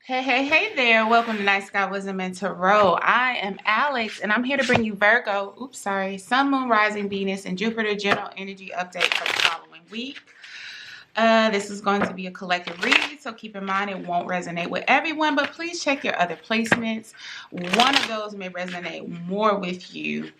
Hey there. Welcome to Night Sky Wisdom and Tarot. I am Alex, and I'm here to bring you Virgo, Sun, Moon, Rising, Venus, and Jupiter general energy update for the following week. This is going to be a collective read, so keep in mind it won't resonate with everyone, but please check your other placements. One of those may resonate more with you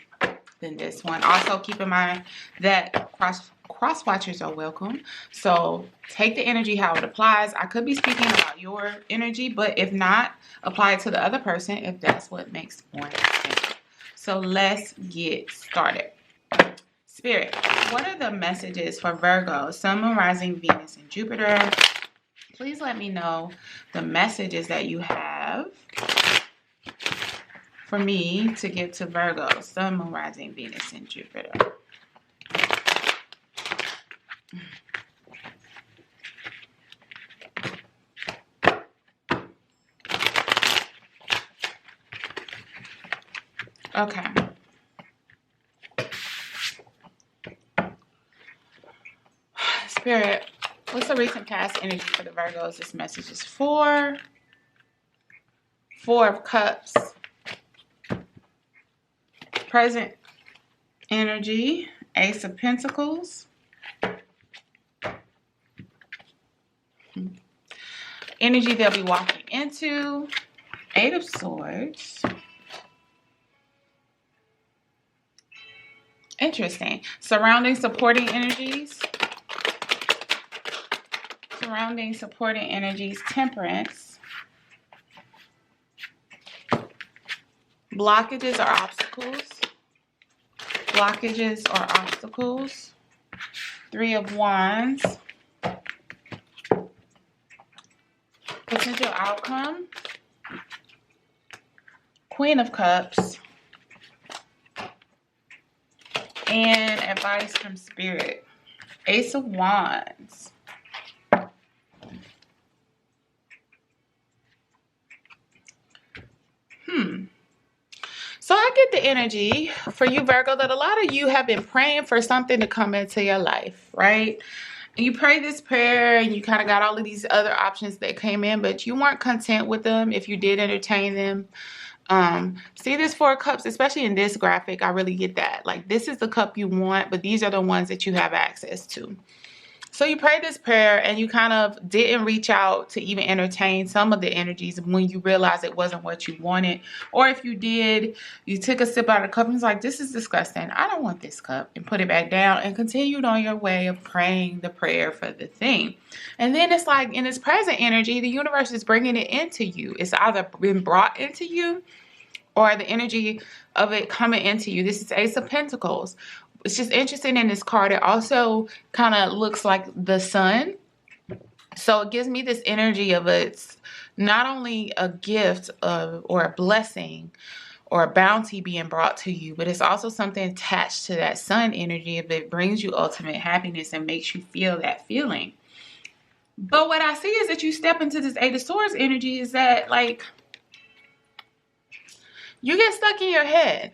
than this one. Also, keep in mind that cross watchers are welcome. So take the energy how it applies. I could be speaking about your energy, but if not, apply it to the other person if that's what makes more sense. So let's get started. Spirit, what are the messages for Virgo, Sun, Moon, Rising, Venus, and Jupiter? Please let me know the messages that you have for me to give to Virgo, Sun, Moon, Rising, Venus, and Jupiter. Okay. Spirit, what's the recent past energy for the Virgos? This message is for Four of Cups. Present energy, Ace of Pentacles. Energy they'll be walking into, Eight of Swords. Interesting. Surrounding, supporting energies. Surrounding, supporting energies, Temperance. Blockages or obstacles. Blockages or obstacles. Three of Wands. Potential outcome. Queen of Cups. And advice from Spirit. Ace of Wands. So I get the energy for you, Virgo, that a lot of you have been praying for something to come into your life, right? And you pray this prayer and you kind of got all of these other options that came in, but you weren't content with them if you did entertain them. See this Four of Cups, especially in this graphic, I really get that. Like, this is the cup you want, but these are the ones that you have access to. So you prayed this prayer and you kind of didn't reach out to even entertain some of the energies when you realized it wasn't what you wanted. Or if you did, you took a sip out of the cup and was like, this is disgusting. I don't want this cup, and put it back down and continued on your way of praying the prayer for the thing. And then it's like in its present energy, the universe is bringing it into you. It's either been brought into you or the energy of it coming into you. This is Ace of Pentacles. It's just interesting in this card. It also kind of looks like the sun. So it gives me this energy of it's not only a gift or a blessing or a bounty being brought to you, but it's also something attached to that sun energy if it brings you ultimate happiness and makes you feel that feeling. But what I see is that you step into this Eight of Swords energy is that, like, you get stuck in your head.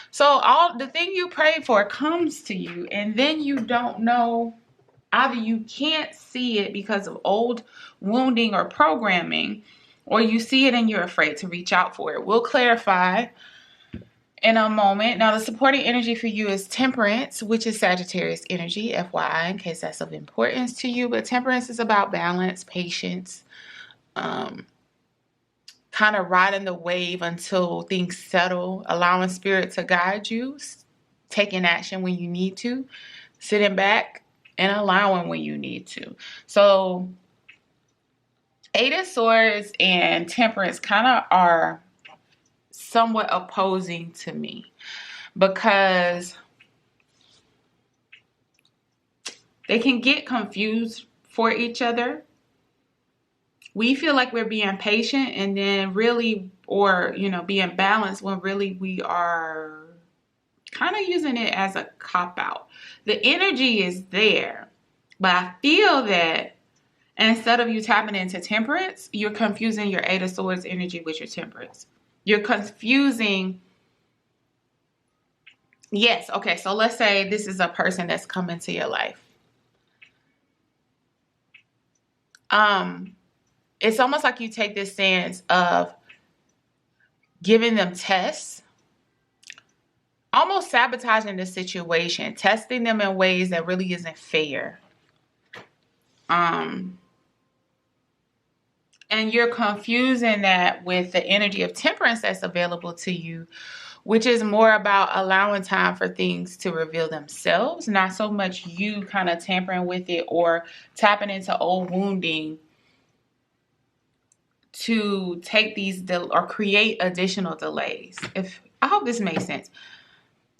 So all the thing you prayed for comes to you, and then you don't know, either you can't see it because of old wounding or programming, or you see it and you're afraid to reach out for it. We'll clarify in a moment. Now, the supporting energy for you is Temperance, which is Sagittarius energy, FYI, in case that's of importance to you. But Temperance is about balance, patience, kind of riding the wave until things settle, allowing Spirit to guide you, taking action when you need to, sitting back and allowing when you need to. So Eight of Swords and Temperance kind of are somewhat opposing to me because they can get confused for each other. We feel like we're being patient and then really, or, being balanced when really we are kind of using it as a cop-out. The energy is there, but I feel that instead of you tapping into Temperance, you're confusing your Eight of Swords energy with your Temperance. You're confusing. Yes, okay, so let's say this is a person that's come into your life. it's almost like you take this stance of giving them tests, almost sabotaging the situation, testing them in ways that really isn't fair. And you're confusing that with the energy of temperance that's available to you, which is more about allowing time for things to reveal themselves, not so much you kind of tampering with it or tapping into old wounding to take these or create additional delays. I hope this makes sense.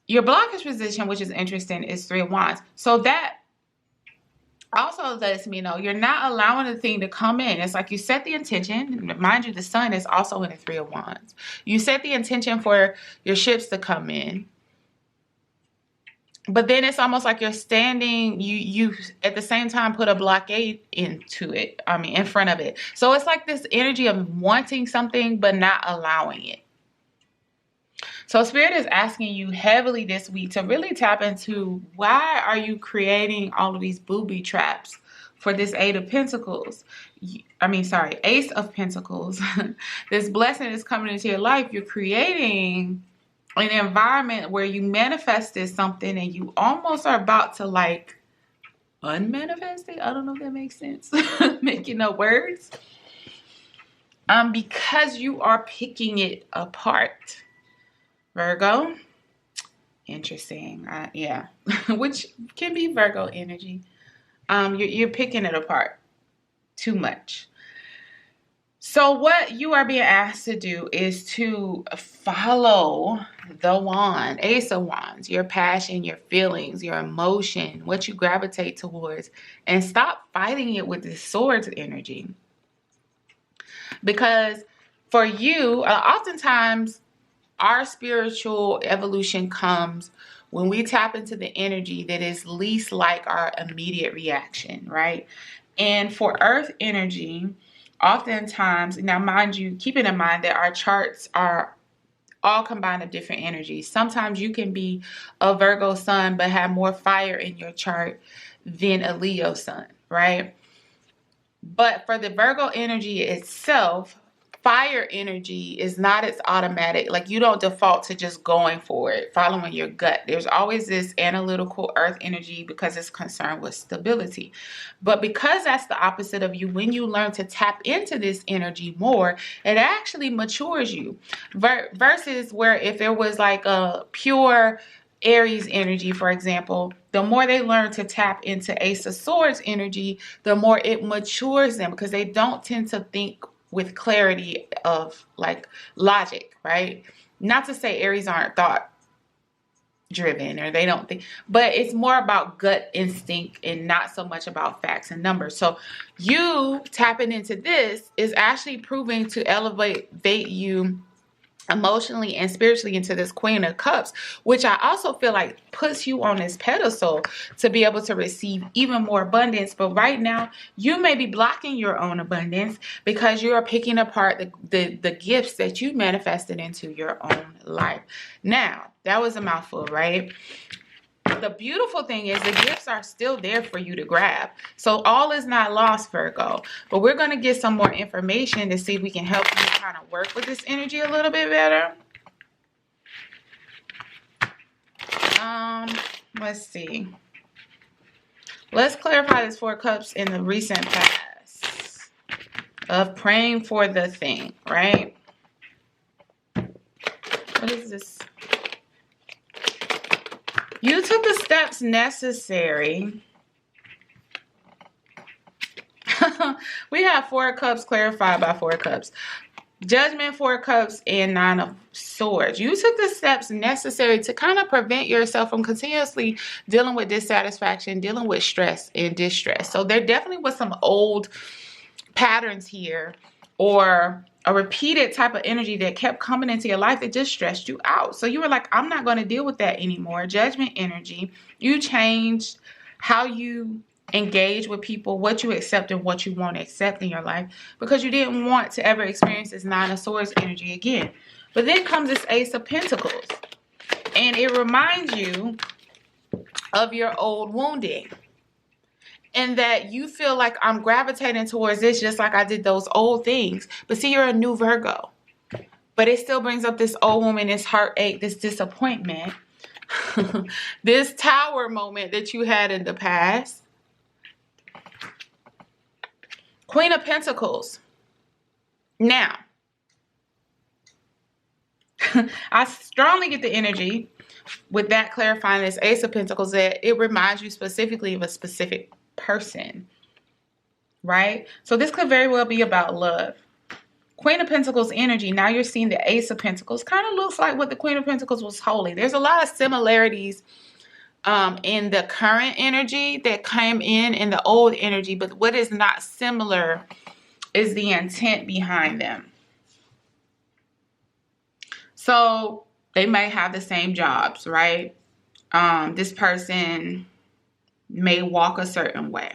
Your blockage position, which is interesting, is 3 of Wands. So that also lets me know you're not allowing the thing to come in. It's like you set the intention. Mind you, the sun is also in the 3 of Wands. You set the intention for your ships to come in. But then it's almost like you're standing, you at the same time put a blockade into it. In front of it. So it's like this energy of wanting something but not allowing it. So Spirit is asking you heavily this week to really tap into, why are you creating all of these booby traps for this Ace of Pentacles? This blessing is coming into your life. You're creating an environment where you manifested something and you almost are about to like unmanifest it. I don't know if that makes sense. Making up words. Because you are picking it apart. Virgo, interesting. Yeah, which can be Virgo energy. You're picking it apart too much. So what you are being asked to do is to follow the wand, Ace of Wands, your passion, your feelings, your emotion, what you gravitate towards, and stop fighting it with this swords energy. Because for you, oftentimes, our spiritual evolution comes when we tap into the energy that is least like our immediate reaction, right? And for earth energy, oftentimes, now mind you, keeping in mind that our charts are all combined of different energies. Sometimes you can be a Virgo sun but have more fire in your chart than a Leo sun, right? But for the Virgo energy itself, fire energy is not as automatic. Like, you don't default to just going for it, following your gut. There's always this analytical earth energy because it's concerned with stability. But because that's the opposite of you, when you learn to tap into this energy more, it actually matures you. Versus where if it was like a pure Aries energy, for example, the more they learn to tap into Ace of Swords energy, the more it matures them, because they don't tend to think with clarity of like logic, right? Not to say Aries aren't thought driven or they don't think, but it's more about gut instinct and not so much about facts and numbers. So you tapping into this is actually proving to elevate you emotionally and spiritually into this Queen of Cups, which I also feel like puts you on this pedestal to be able to receive even more abundance. But right now, you may be blocking your own abundance because you are picking apart the gifts that you manifested into your own life. Now, that was a mouthful, right? The beautiful thing is the gifts are still there for you to grab. So all is not lost, Virgo. But we're going to get some more information to see if we can help you kind of work with this energy a little bit better. Let's see. Let's clarify this 4 cups in the recent past of praying for the thing, right? What is this? You took the steps necessary. We have 4 cups clarified by 4 cups. Judgment, 4 cups, and 9 of Swords. You took the steps necessary to kind of prevent yourself from continuously dealing with dissatisfaction, dealing with stress and distress. So there definitely was some old patterns here, or a repeated type of energy that kept coming into your life that just stressed you out. So you were like, I'm not going to deal with that anymore. Judgment energy. You changed how you engage with people, what you accept and what you won't accept in your life, because you didn't want to ever experience this 9 of Swords energy again. But then comes this Ace of Pentacles, and it reminds you of your old wounding. and that you feel like I'm gravitating towards this just like I did those old things. But see, you're a new Virgo. But it still brings up this old woman, this heartache, this disappointment, this tower moment that you had in the past. Queen of Pentacles. Now, I strongly get the energy with that clarifying this Ace of Pentacles that it reminds you specifically of a specific person, right? So this could very well be about love. Queen of Pentacles energy. Now you're seeing the Ace of Pentacles. Kind of looks like what the Queen of Pentacles was holding. There's a lot of similarities in the current energy that came in the old energy. But what is not similar is the intent behind them. So they may have the same jobs, right? This person may walk a certain way.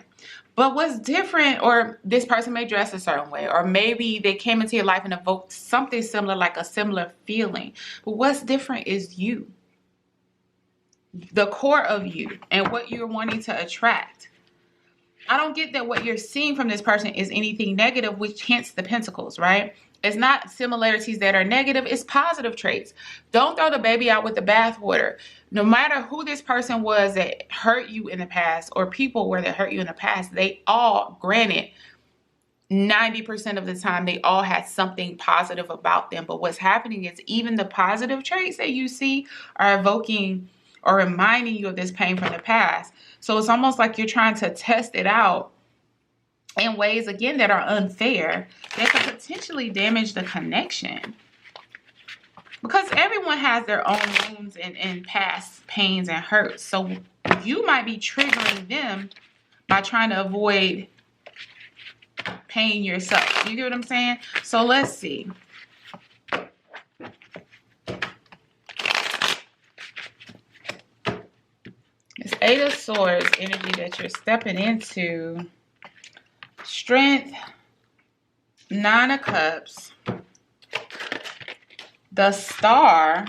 But what's different, or this person may dress a certain way, or maybe they came into your life and evoked something similar, like a similar feeling. But what's different is you, the core of you, and what you're wanting to attract. I don't get that what you're seeing from this person is anything negative, which hence the Pentacles, right? It's not similarities that are negative. It's positive traits. Don't throw the baby out with the bathwater. No matter who this person was that hurt you in the past, or people were that hurt you in the past, they all, granted, 90% of the time, they all had something positive about them. But what's happening is even the positive traits that you see are evoking or reminding you of this pain from the past. So it's almost like you're trying to test it out in ways, again, that are unfair, that could potentially damage the connection. Because everyone has their own wounds and past pains and hurts. So you might be triggering them by trying to avoid pain yourself. You get what I'm saying? So let's see. This Eight of Swords energy that you're stepping into. Strength, Nine of Cups, the Star,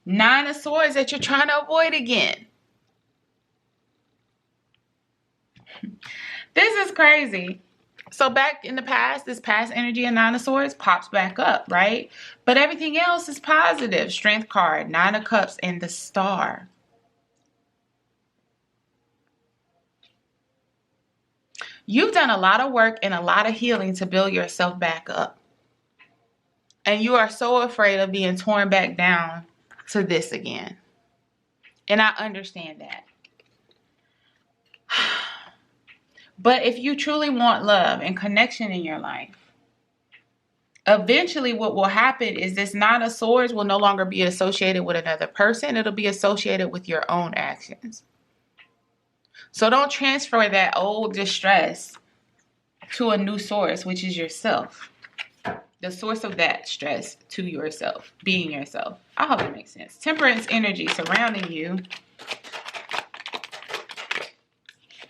Nine of Swords that you're trying to avoid again. This is crazy. So back in the past, this past energy of Nine of Swords pops back up, right? But everything else is positive. Strength card, Nine of Cups, and the Star. You've done a lot of work and a lot of healing to build yourself back up. And you are so afraid of being torn back down to this again. And I understand that. But if you truly want love and connection in your life, eventually what will happen is this Nine of Swords will no longer be associated with another person. It'll be associated with your own actions. So don't transfer that old distress to a new source, which is yourself. The source of that stress to yourself, being yourself. I hope that makes sense. Temperance energy surrounding you.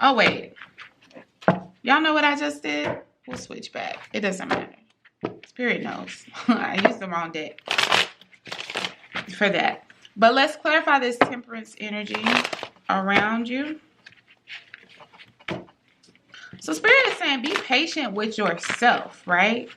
Oh, wait. Y'all know what I just did? We'll switch back. It doesn't matter. Spirit knows. I used the wrong deck for that. But let's clarify this temperance energy around you. So Spirit is saying be patient with yourself, right?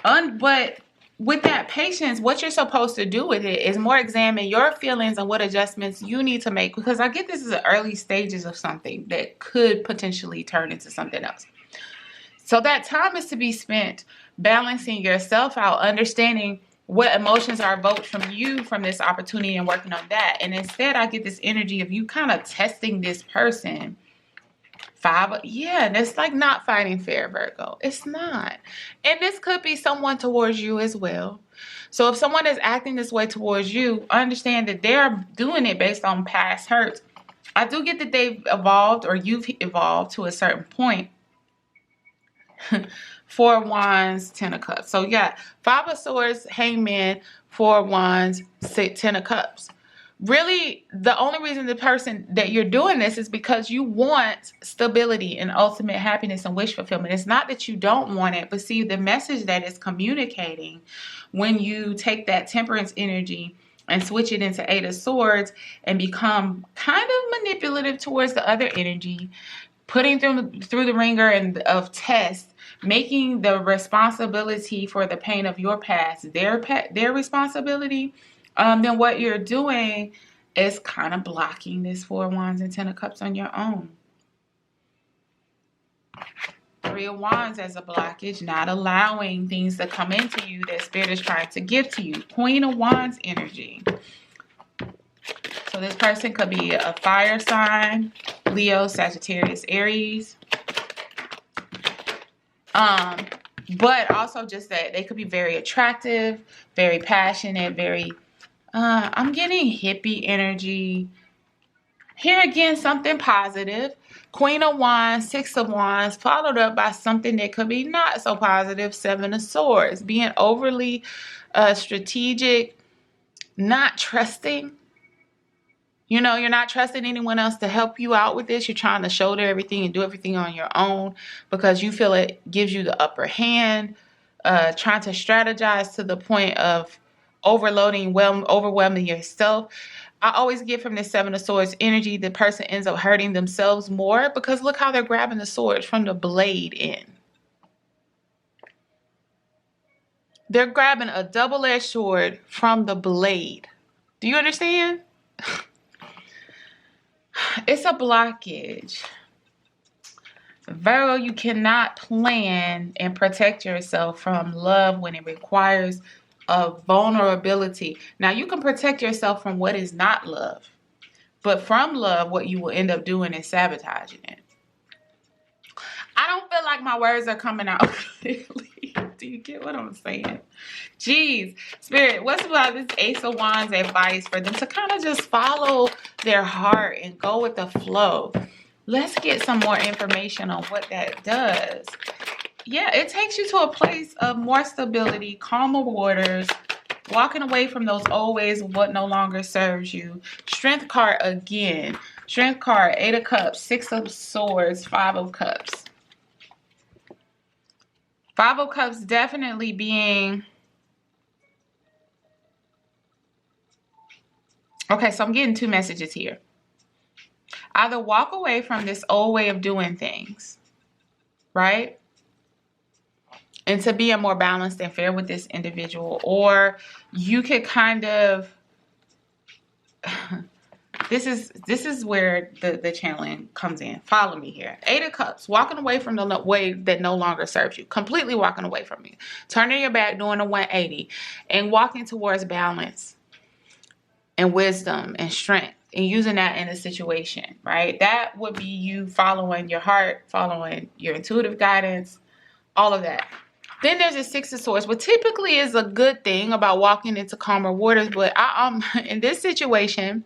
But with that patience, what you're supposed to do with it is more examine your feelings and what adjustments you need to make. Because I get this is the early stages of something that could potentially turn into something else. So that time is to be spent balancing yourself out, understanding what emotions are evoked from you from this opportunity and working on that. And instead, I get this energy of you kind of testing this person. Yeah, that's like not fighting fair, Virgo. It's not. And this could be someone towards you as well. So if someone is acting this way towards you, understand that they're doing it based on past hurts. I do get that they've evolved, or you've evolved to a certain point. Four of Wands, Ten of Cups. So yeah, Five of Swords, Hangman, Four of Wands, Ten of Cups. Really, the only reason the person that you're doing this is because you want stability and ultimate happiness and wish fulfillment. It's not that you don't want it, but see, the message that it's communicating when you take that temperance energy and switch it into Eight of Swords and become kind of manipulative towards the other energy, putting them through the ringer and of tests, making the responsibility for the pain of your past their responsibility, then what you're doing is kind of blocking this Four of Wands and Ten of Cups on your own. Three of Wands as a blockage, not allowing things to come into you that Spirit is trying to give to you. Queen of Wands energy. So this person could be a fire sign, Leo, Sagittarius, Aries. But also just that they could be very attractive, very passionate, very, I'm getting hippie energy. Here again, something positive. Queen of Wands, Six of Wands, followed up by something that could be not so positive, Seven of Swords. Being overly strategic, not trusting. You know, you're not trusting anyone else to help you out with this. You're trying to shoulder everything and do everything on your own because you feel it gives you the upper hand. Trying to strategize to the point of overwhelming yourself. I always get from this Seven of Swords energy, the person ends up hurting themselves more because look how they're grabbing the sword from the blade end. They're grabbing a double-edged sword from the blade. Do you understand? It's a blockage. Virgo, you cannot plan and protect yourself from love when it requires a vulnerability. Now, you can protect yourself from what is not love. But from love, what you will end up doing is sabotaging it. I don't feel like my words are coming out clearly. Do you get what I'm saying? Jeez, Spirit, what's about this Ace of Wands advice for them to kind of just follow their heart and go with the flow? Let's get some more information on what that does. Yeah, it takes you to a place of more stability, calmer waters, walking away from those old ways of what no longer serves you. Strength card again. Strength card, Eight of Cups, Six of Swords, Five of Cups. Five of Cups definitely being... Okay, so I'm getting two messages here. Either walk away from this old way of doing things, right? And to be a more balanced and fair with this individual. Or you could kind of... This is where the channeling comes in. Follow me here. Eight of Cups. Walking away from the way that no longer serves you. Completely walking away from it. Turning your back, doing a 180. And walking towards balance and wisdom and strength. And using that in a situation, right? That would be you following your heart, following your intuitive guidance, all of that. Then there's a Six of Swords, which typically is a good thing about walking into calmer waters. But in this situation,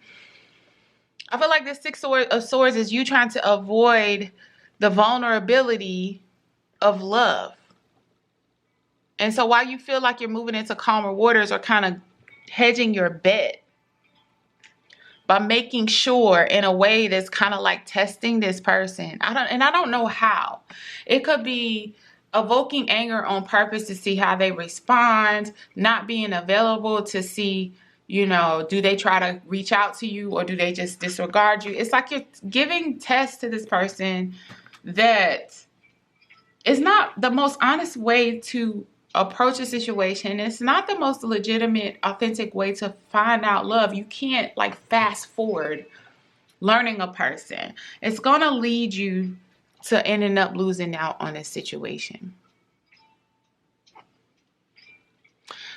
I feel like the Six of Swords is you trying to avoid the vulnerability of love. And so while you feel like you're moving into calmer waters or kind of hedging your bet by making sure in a way that's kind of like testing this person. I don't know how. It could be evoking anger on purpose to see how they respond, not being available to see, you know, do they try to reach out to you or do they just disregard you? It's like you're giving tests to this person that is not the most honest way to approach a situation. It's not the most legitimate, authentic way to find out love. You can't like fast forward learning a person. It's going to lead you to ending up losing out on this situation.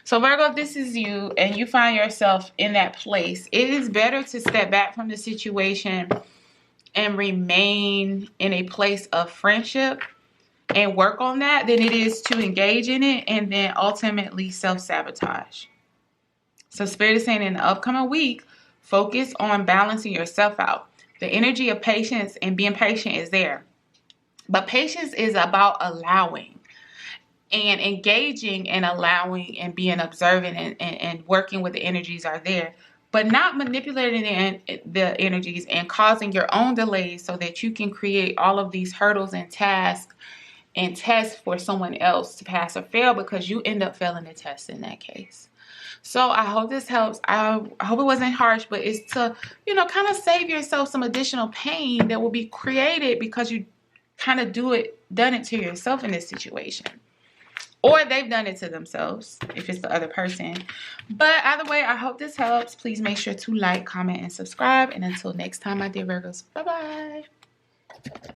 So Virgo, if this is you and you find yourself in that place, it is better to step back from the situation and remain in a place of friendship and work on that than it is to engage in it and then ultimately self-sabotage. So Spirit is saying in the upcoming week, focus on balancing yourself out. The energy of patience and being patient is there. But patience is about allowing and engaging and allowing and being observant and working with the energies are there. But not manipulating the energies and causing your own delays so that you can create all of these hurdles and tasks and tests for someone else to pass or fail because you end up failing the test in that case. So I hope this helps. I hope it wasn't harsh, but it's to, you know, kind of save yourself some additional pain that will be created because you kind of done it to yourself in this situation. Or they've done it to themselves if it's the other person. But either way, I hope this helps. Please make sure to like, comment, and subscribe. And until next time, my dear Virgos, bye-bye.